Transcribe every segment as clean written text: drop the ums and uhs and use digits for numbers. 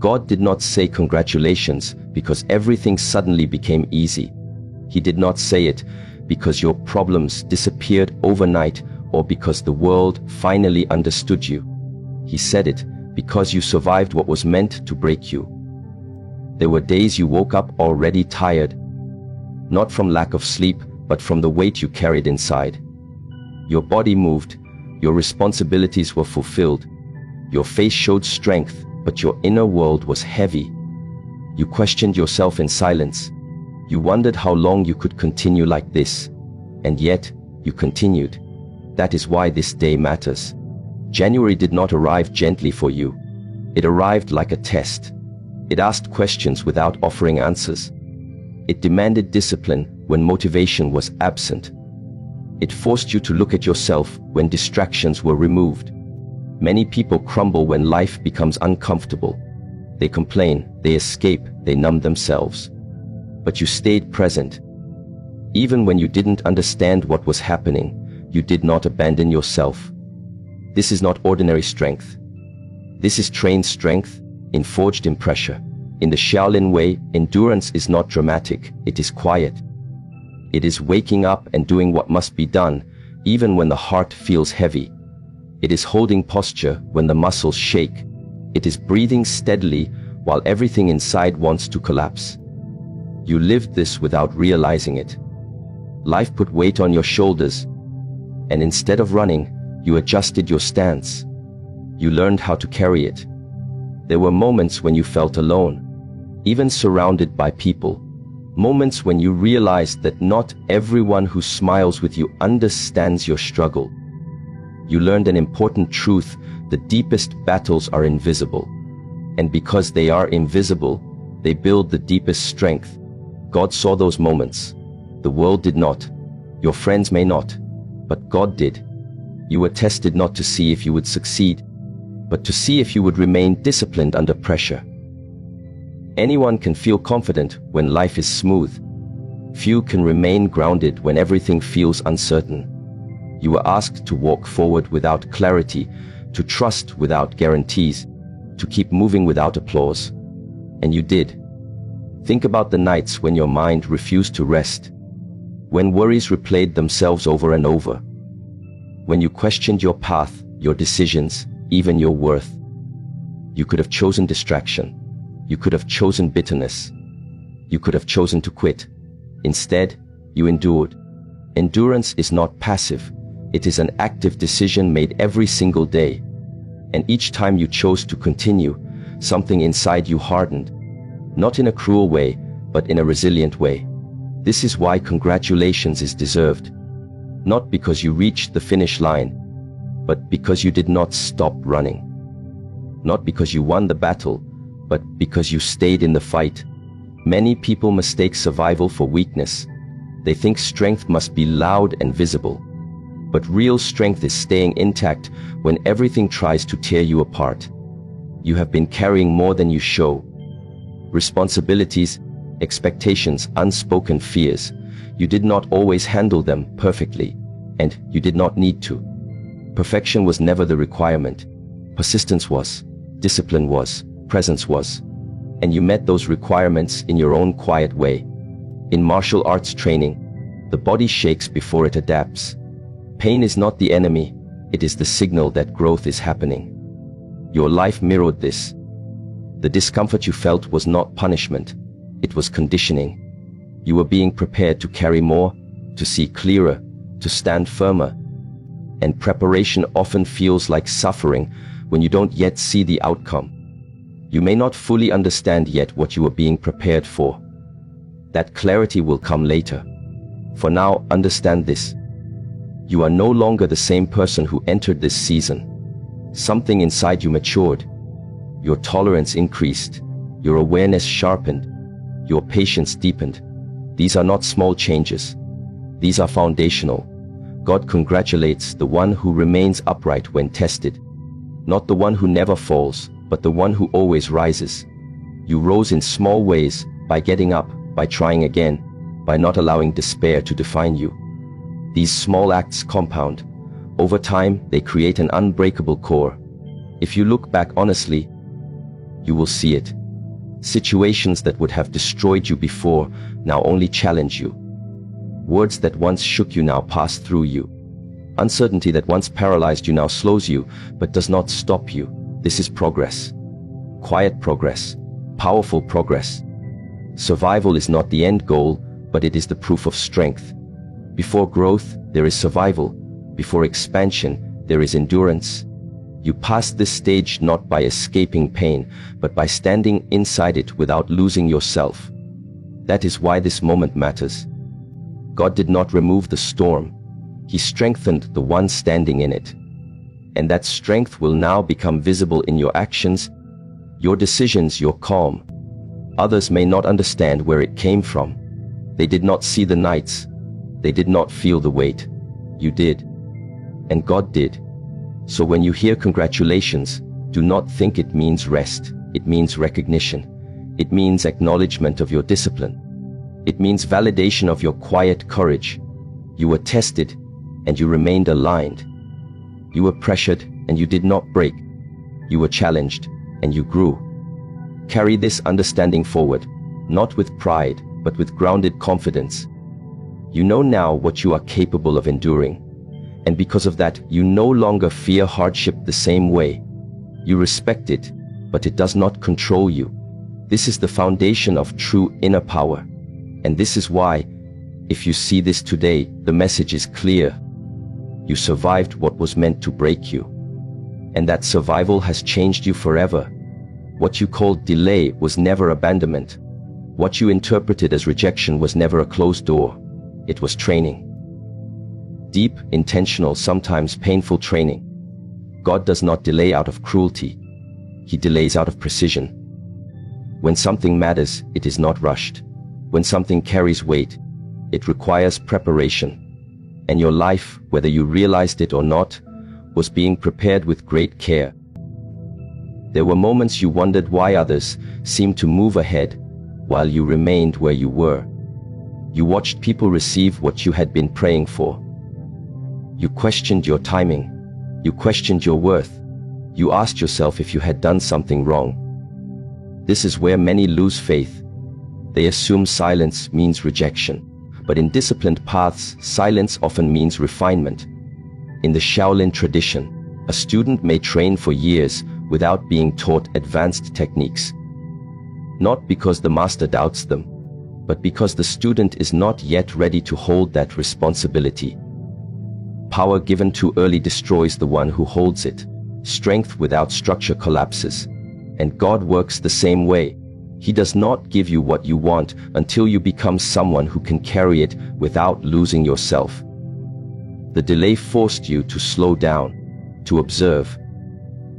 God did not say congratulations because everything suddenly became easy. He did not say it because your problems disappeared overnight or because the world finally understood you. He said it because you survived what was meant to break you. There were days you woke up already tired, not from lack of sleep, but from the weight you carried inside. Your body moved, your responsibilities were fulfilled, your face showed strength, but your inner world was heavy. You questioned yourself in silence. You wondered how long you could continue like this, and yet you continued. That is why this day matters. January did not arrive gently for you. It arrived like a test. It asked questions without offering answers. It demanded discipline when motivation was absent. It forced you to look at yourself when distractions were removed. Many people crumble when life becomes uncomfortable. They complain, they escape, they numb themselves. But you stayed present. Even when you didn't understand what was happening, you did not abandon yourself. This is not ordinary strength. This is trained strength, forged in pressure. In the Shaolin way, endurance is not dramatic, it is quiet. It is waking up and doing what must be done, even when the heart feels heavy. It is holding posture when the muscles shake. It is breathing steadily while everything inside wants to collapse. You lived this without realizing it. Life put weight on your shoulders, and instead of running, you adjusted your stance. You learned how to carry it. There were moments when you felt alone, even surrounded by people. Moments when you realized that not everyone who smiles with you understands your struggle. You learned an important truth: the deepest battles are invisible. And because they are invisible, they build the deepest strength. God saw those moments. The world did not. Your friends may not. But God did. You were tested not to see if you would succeed, but to see if you would remain disciplined under pressure. Anyone can feel confident when life is smooth. Few can remain grounded when everything feels uncertain. You were asked to walk forward without clarity, to trust without guarantees, to keep moving without applause. And you did. Think about the nights when your mind refused to rest, when worries replayed themselves over and over, when you questioned your path, your decisions, even your worth. You could have chosen distraction. You could have chosen bitterness. You could have chosen to quit. Instead, you endured. Endurance is not passive. It is an active decision made every single day. And each time you chose to continue, something inside you hardened. Not in a cruel way, but in a resilient way. This is why congratulations is deserved. Not because you reached the finish line, but because you did not stop running. Not because you won the battle, but because you stayed in the fight. Many people mistake survival for weakness. They think strength must be loud and visible. But real strength is staying intact when everything tries to tear you apart. You have been carrying more than you show. Responsibilities, expectations, unspoken fears. You did not always handle them perfectly, and you did not need to. Perfection was never the requirement. Persistence was, discipline was, presence was. And you met those requirements in your own quiet way. In martial arts training, the body shakes before it adapts. Pain is not the enemy, it is the signal that growth is happening. Your life mirrored this. The discomfort you felt was not punishment, it was conditioning. You were being prepared to carry more, to see clearer, to stand firmer. And preparation often feels like suffering when you don't yet see the outcome. You may not fully understand yet what you are being prepared for. That clarity will come later. For now, understand this. You are no longer the same person who entered this season. Something inside you matured. Your tolerance increased. Your awareness sharpened. Your patience deepened. These are not small changes. These are foundational. God congratulates the one who remains upright when tested. Not the one who never falls, but the one who always rises. You rose in small ways, by getting up, by trying again, by not allowing despair to define you. These small acts compound. Over time, they create an unbreakable core. If you look back honestly, you will see it. Situations that would have destroyed you before now only challenge you. Words that once shook you now pass through you. Uncertainty that once paralyzed you now slows you, but does not stop you. This is progress. Quiet progress. Powerful progress. Survival is not the end goal, but it is the proof of strength. Before growth, there is survival. Before expansion, there is endurance. You pass this stage not by escaping pain, but by standing inside it without losing yourself. That is why this moment matters. God did not remove the storm. He strengthened the one standing in it. And that strength will now become visible in your actions, your decisions, your calm. Others may not understand where it came from. They did not see the nights. They did not feel the weight. You did. And God did. So when you hear congratulations, do not think it means rest. It means recognition. It means acknowledgement of your discipline. It means validation of your quiet courage. You were tested, and you remained aligned. You were pressured, and you did not break. You were challenged, and you grew. Carry this understanding forward, not with pride, but with grounded confidence. You know now what you are capable of enduring. And because of that, you no longer fear hardship the same way. You respect it, but it does not control you. This is the foundation of true inner power. And this is why, if you see this today, the message is clear. You survived what was meant to break you. And that survival has changed you forever. What you called delay was never abandonment. What you interpreted as rejection was never a closed door. It was training. Deep, intentional, sometimes painful training. God does not delay out of cruelty. He delays out of precision. When something matters, it is not rushed. When something carries weight, it requires preparation. And your life, whether you realized it or not, was being prepared with great care. There were moments you wondered why others seemed to move ahead while you remained where you were. You watched people receive what you had been praying for. You questioned your timing. You questioned your worth. You asked yourself if you had done something wrong. This is where many lose faith. They assume silence means rejection. But in disciplined paths, silence often means refinement. In the Shaolin tradition, a student may train for years without being taught advanced techniques. Not because the master doubts them, but because the student is not yet ready to hold that responsibility. Power given too early destroys the one who holds it. Strength without structure collapses. And God works the same way. He does not give you what you want until you become someone who can carry it without losing yourself. The delay forced you to slow down, to observe,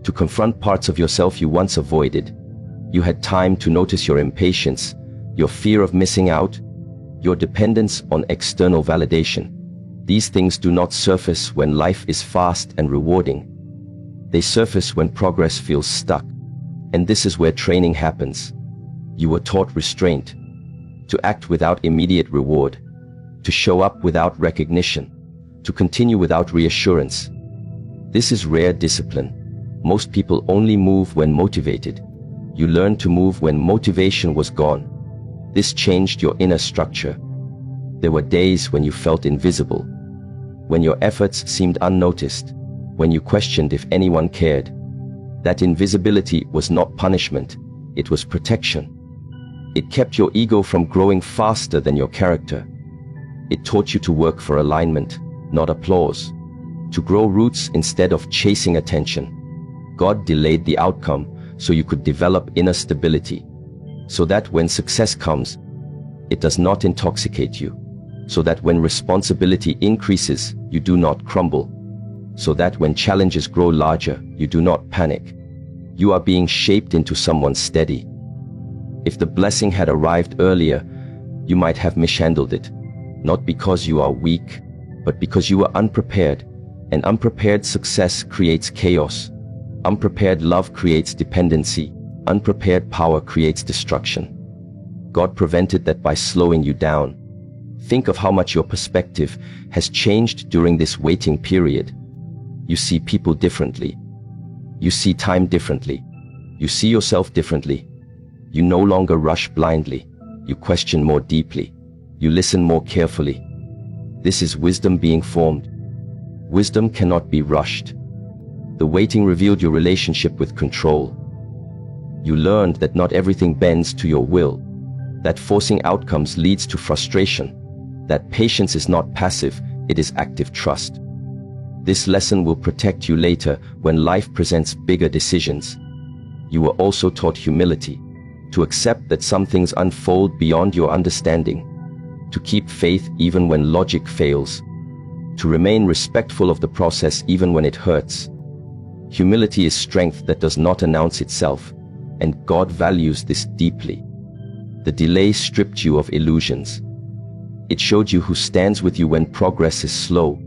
to confront parts of yourself you once avoided. You had time to notice your impatience, your fear of missing out, your dependence on external validation. These things do not surface when life is fast and rewarding. They surface when progress feels stuck. And this is where training happens. You were taught restraint, to act without immediate reward, to show up without recognition, to continue without reassurance. This is rare discipline. Most people only move when motivated. You learned to move when motivation was gone. This changed your inner structure. There were days when you felt invisible, when your efforts seemed unnoticed, when you questioned if anyone cared. That invisibility was not punishment, it was protection. It kept your ego from growing faster than your character. It taught you to work for alignment, not applause, to grow roots instead of chasing attention. God delayed the outcome so you could develop inner stability, so that when success comes, it does not intoxicate you, so that when responsibility increases, you do not crumble, so that when challenges grow larger, you do not panic. You are being shaped into someone steady. If the blessing had arrived earlier, you might have mishandled it, not because you are weak, but because you were unprepared, and unprepared success creates chaos. Unprepared love creates dependency. Unprepared power creates destruction. God prevented that by slowing you down. Think of how much your perspective has changed during this waiting period. You see people differently. You see time differently. You see yourself differently. You no longer rush blindly. You question more deeply. You listen more carefully. This is wisdom being formed. Wisdom cannot be rushed. The waiting revealed your relationship with control. You learned that not everything bends to your will, that forcing outcomes leads to frustration, that patience is not passive, it is active trust. This lesson will protect you later when life presents bigger decisions. You were also taught humility, to accept that some things unfold beyond your understanding, to keep faith even when logic fails, to remain respectful of the process even when it hurts. Humility is strength that does not announce itself, and God values this deeply. The delay stripped you of illusions. It showed you who stands with you when progress is slow.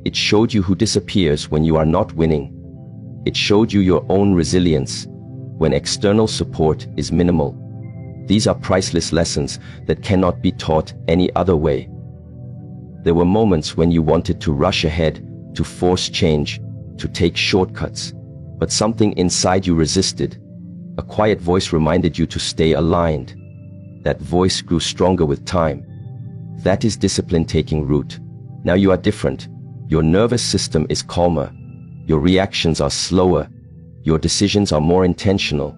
It showed you who disappears when you are not winning. It showed you your own resilience when external support is minimal. These are priceless lessons that cannot be taught any other way. There were moments when you wanted to rush ahead, to force change, to take shortcuts, but something inside you resisted. A quiet voice reminded you to stay aligned. That voice grew stronger with time. That is discipline taking root. Now you are different. Your nervous system is calmer. Your reactions are slower. Your decisions are more intentional.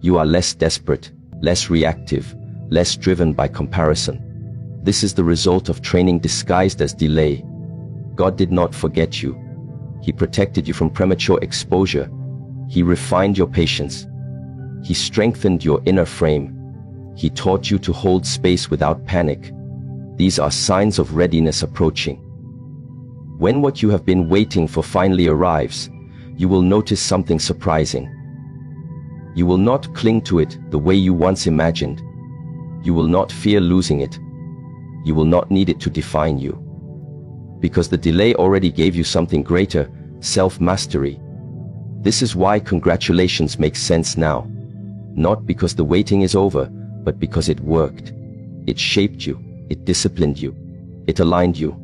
You are less desperate, less reactive, less driven by comparison. This is the result of training disguised as delay. God did not forget you. He protected you from premature exposure. He refined your patience. He strengthened your inner frame. He taught you to hold space without panic. These are signs of readiness approaching. When what you have been waiting for finally arrives, you will notice something surprising. You will not cling to it the way you once imagined. You will not fear losing it. You will not need it to define you. Because the delay already gave you something greater, self-mastery. This is why congratulations make sense now. Not because the waiting is over, but because it worked. It shaped you. It disciplined you. It aligned you.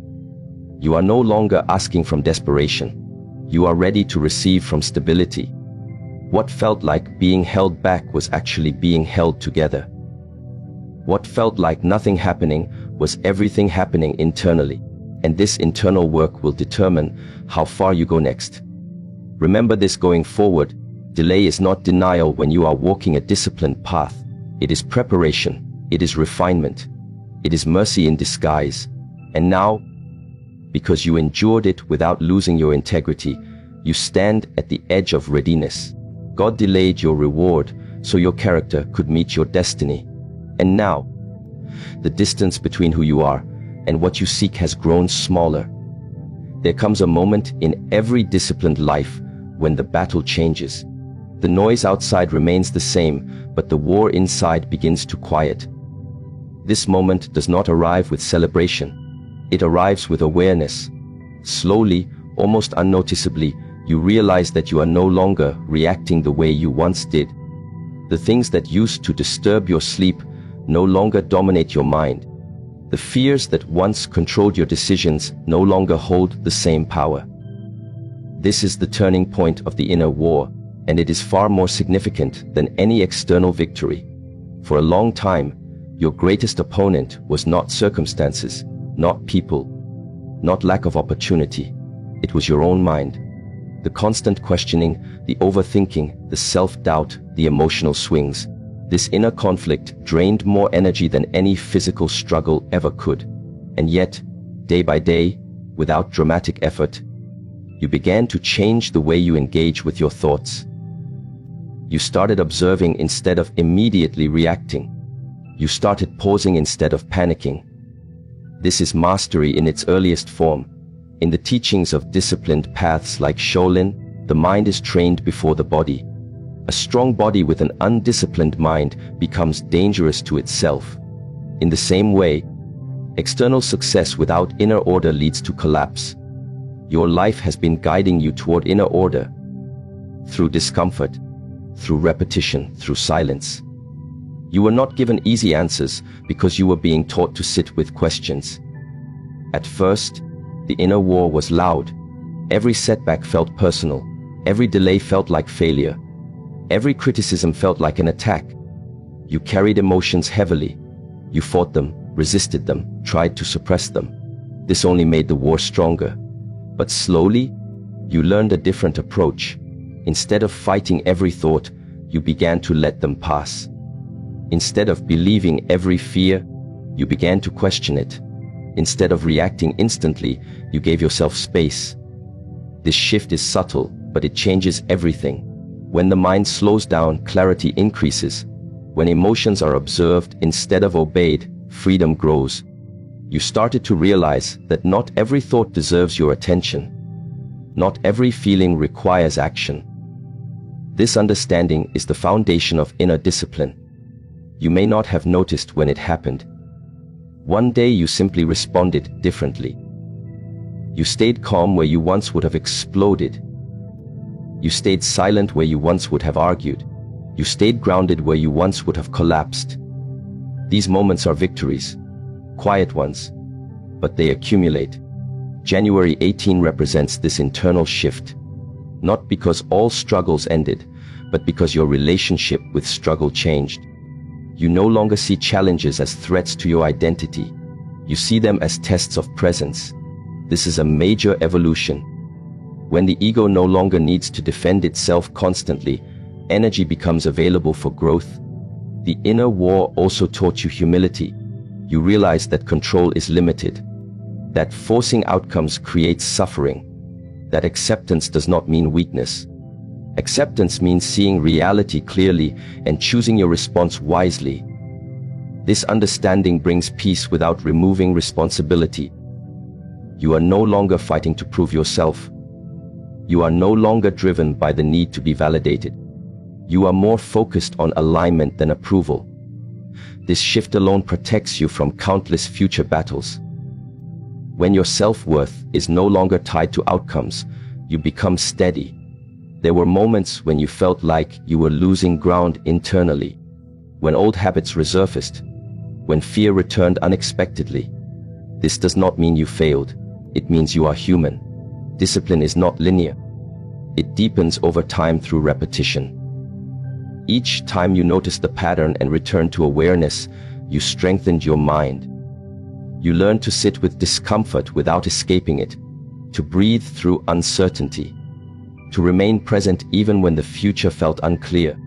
You are no longer asking from desperation. You are ready to receive from stability. What felt like being held back was actually being held together. What felt like nothing happening was everything happening internally. And this internal work will determine how far you go next. Remember this going forward. Delay is not denial when you are walking a disciplined path. It is preparation. It is refinement. It is mercy in disguise. And now, because you endured it without losing your integrity, you stand at the edge of readiness. God delayed your reward so your character could meet your destiny. And now, the distance between who you are and what you seek has grown smaller. There comes a moment in every disciplined life when the battle changes. The noise outside remains the same, but the war inside begins to quiet. This moment does not arrive with celebration. It arrives with awareness. Slowly, almost unnoticeably, you realize that you are no longer reacting the way you once did. The things that used to disturb your sleep no longer dominate your mind. The fears that once controlled your decisions no longer hold the same power. This is the turning point of the inner war, and it is far more significant than any external victory. For a long time, your greatest opponent was not circumstances, not people, not lack of opportunity. It was your own mind. The constant questioning, the overthinking, the self-doubt, the emotional swings. This inner conflict drained more energy than any physical struggle ever could. And yet, day by day, without dramatic effort, you began to change the way you engage with your thoughts. You started observing instead of immediately reacting. You started pausing instead of panicking. This is mastery in its earliest form. In the teachings of disciplined paths like Shaolin, the mind is trained before the body. A strong body with an undisciplined mind becomes dangerous to itself. In the same way, external success without inner order leads to collapse. Your life has been guiding you toward inner order. Through discomfort, through repetition, through silence. You were not given easy answers because you were being taught to sit with questions. At first, the inner war was loud. Every setback felt personal. Every delay felt like failure. Every criticism felt like an attack. You carried emotions heavily. You fought them, resisted them, tried to suppress them. This only made the war stronger. But slowly, you learned a different approach. Instead of fighting every thought, you began to let them pass. Instead of believing every fear, you began to question it. Instead of reacting instantly, you gave yourself space. This shift is subtle, but it changes everything. When the mind slows down, clarity increases. When emotions are observed instead of obeyed, freedom grows. You started to realize that not every thought deserves your attention. Not every feeling requires action. This understanding is the foundation of inner discipline. You may not have noticed when it happened. One day you simply responded differently. You stayed calm where you once would have exploded. You stayed silent where you once would have argued. You stayed grounded where you once would have collapsed. These moments are victories, quiet ones, but they accumulate. January 18 represents this internal shift, not because all struggles ended, but because your relationship with struggle changed. You no longer see challenges as threats to your identity. You see them as tests of presence. This is a major evolution. When the ego no longer needs to defend itself constantly, energy becomes available for growth. The inner war also taught you humility. You realize that control is limited, that forcing outcomes creates suffering, that acceptance does not mean weakness. Acceptance means seeing reality clearly and choosing your response wisely. This understanding brings peace without removing responsibility. You are no longer fighting to prove yourself. You are no longer driven by the need to be validated. You are more focused on alignment than approval. This shift alone protects you from countless future battles. When your self-worth is no longer tied to outcomes, you become steady. There were moments when you felt like you were losing ground internally, when old habits resurfaced, when fear returned unexpectedly. This does not mean you failed. It means you are human. Discipline is not linear. It deepens over time through repetition. Each time you notice the pattern and return to awareness, you strengthened your mind. You learned to sit with discomfort without escaping it, to breathe through uncertainty, to remain present even when the future felt unclear.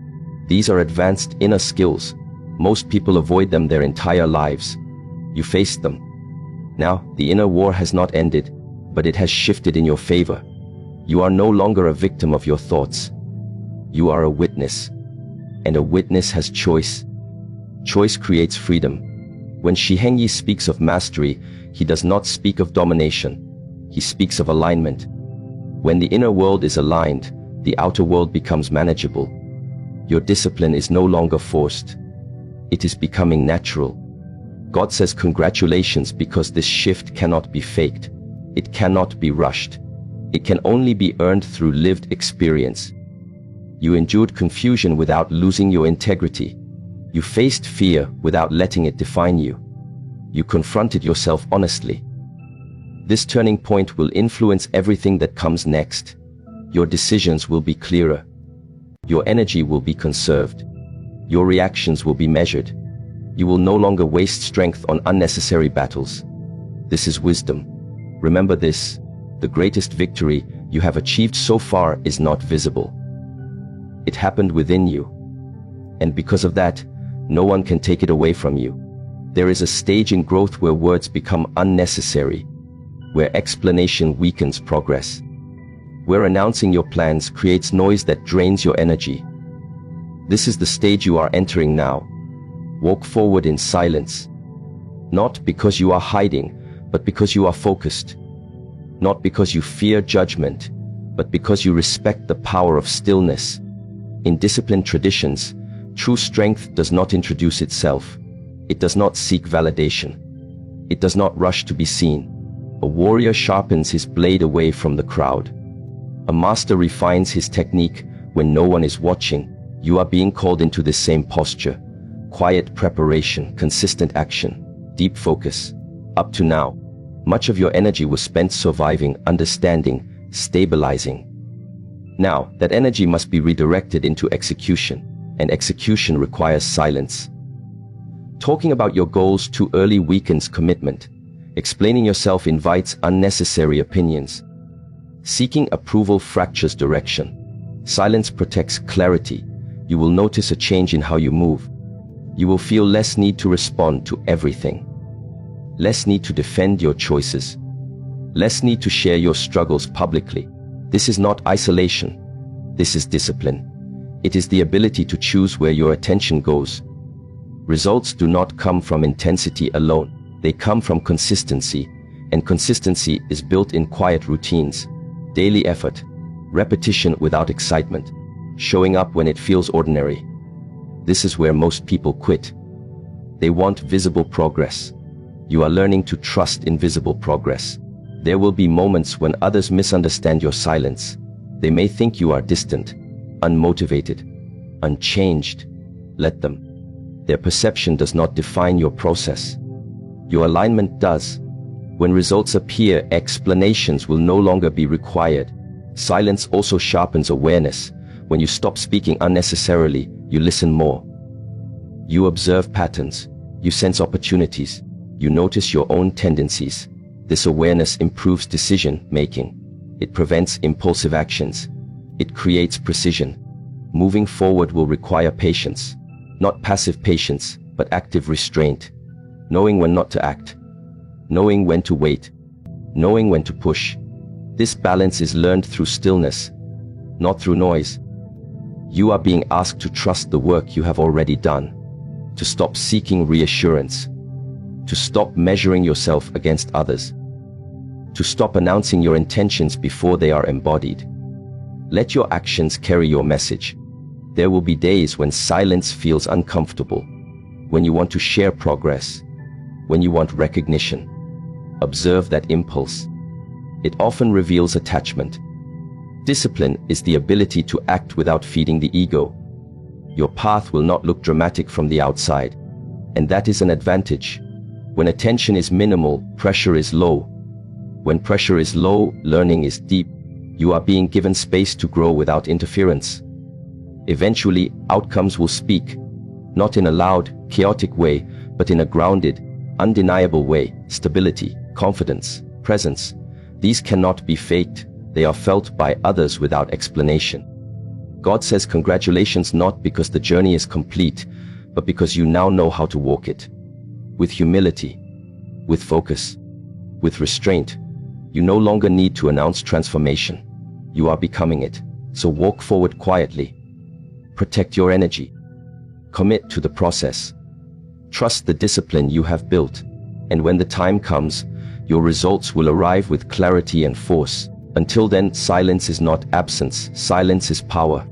These are advanced inner skills. Most people avoid them their entire lives. You faced them. Now, the inner war has not ended, but it has shifted in your favor. You are no longer a victim of your thoughts. You are a witness. And a witness has choice. Choice creates freedom. When Shi Heng Yi speaks of mastery, he does not speak of domination. He speaks of alignment. When the inner world is aligned, the outer world becomes manageable. Your discipline is no longer forced. It is becoming natural. God says congratulations because this shift cannot be faked. It cannot be rushed. It can only be earned through lived experience. You endured confusion without losing your integrity. You faced fear without letting it define you. You confronted yourself honestly. This turning point will influence everything that comes next. Your decisions will be clearer. Your energy will be conserved. Your reactions will be measured. You will no longer waste strength on unnecessary battles. This is wisdom. Remember this: the greatest victory you have achieved so far is not visible. It happened within you. And because of that, no one can take it away from you. There is a stage in growth where words become unnecessary, where explanation weakens progress, where announcing your plans creates noise that drains your energy. This is the stage you are entering now. Walk forward in silence, not because you are hiding, but because you are focused. Not because you fear judgment, but because you respect the power of stillness. In disciplined traditions, true strength does not introduce itself. It does not seek validation. It does not rush to be seen. A warrior sharpens his blade away from the crowd. A master refines his technique when no one is watching. You are being called into this same posture. Quiet preparation, consistent action, deep focus. Up to now, much of your energy was spent surviving, understanding, stabilizing. Now, that energy must be redirected into execution, and execution requires silence. Talking about your goals too early weakens commitment. Explaining yourself invites unnecessary opinions. Seeking approval fractures direction. Silence protects clarity. You will notice a change in how you move. You will feel less need to respond to everything. Less need to defend your choices. Less need to share your struggles publicly. This is not isolation. This is discipline. It is the ability to choose where your attention goes. Results do not come from intensity alone. They come from consistency, and consistency is built in quiet routines. Daily effort, repetition without excitement, showing up when it feels ordinary. This is where most people quit. They want visible progress. You are learning to trust invisible progress. There will be moments when others misunderstand your silence. They may think you are distant, unmotivated, unchanged. Let them. Their perception does not define your process. Your alignment does. When results appear, explanations will no longer be required. Silence also sharpens awareness. When you stop speaking unnecessarily, you listen more. You observe patterns. You sense opportunities. You notice your own tendencies. This awareness improves decision-making. It prevents impulsive actions. It creates precision. Moving forward will require patience. Not passive patience, but active restraint. Knowing when not to act. Knowing when to wait. Knowing when to push. This balance is learned through stillness, not through noise. You are being asked to trust the work you have already done. To stop seeking reassurance. To stop measuring yourself against others. To stop announcing your intentions before they are embodied. Let your actions carry your message. There will be days when silence feels uncomfortable, when you want to share progress, when you want recognition. Observe that impulse. It often reveals attachment. Discipline is the ability to act without feeding the ego. Your path will not look dramatic from the outside, and that is an advantage. When attention is minimal, pressure is low. When pressure is low, learning is deep. You are being given space to grow without interference. Eventually, outcomes will speak, not in a loud, chaotic way, but in a grounded, undeniable way. Stability, confidence, presence. These cannot be faked. They are felt by others without explanation. God says congratulations not because the journey is complete, but because you now know how to walk it. With humility, with focus, with restraint. You no longer need to announce transformation. You are becoming it. So walk forward quietly. Protect your energy. Commit to the process. Trust the discipline you have built. And when the time comes, your results will arrive with clarity and force. Until then, silence is not absence. Silence is power.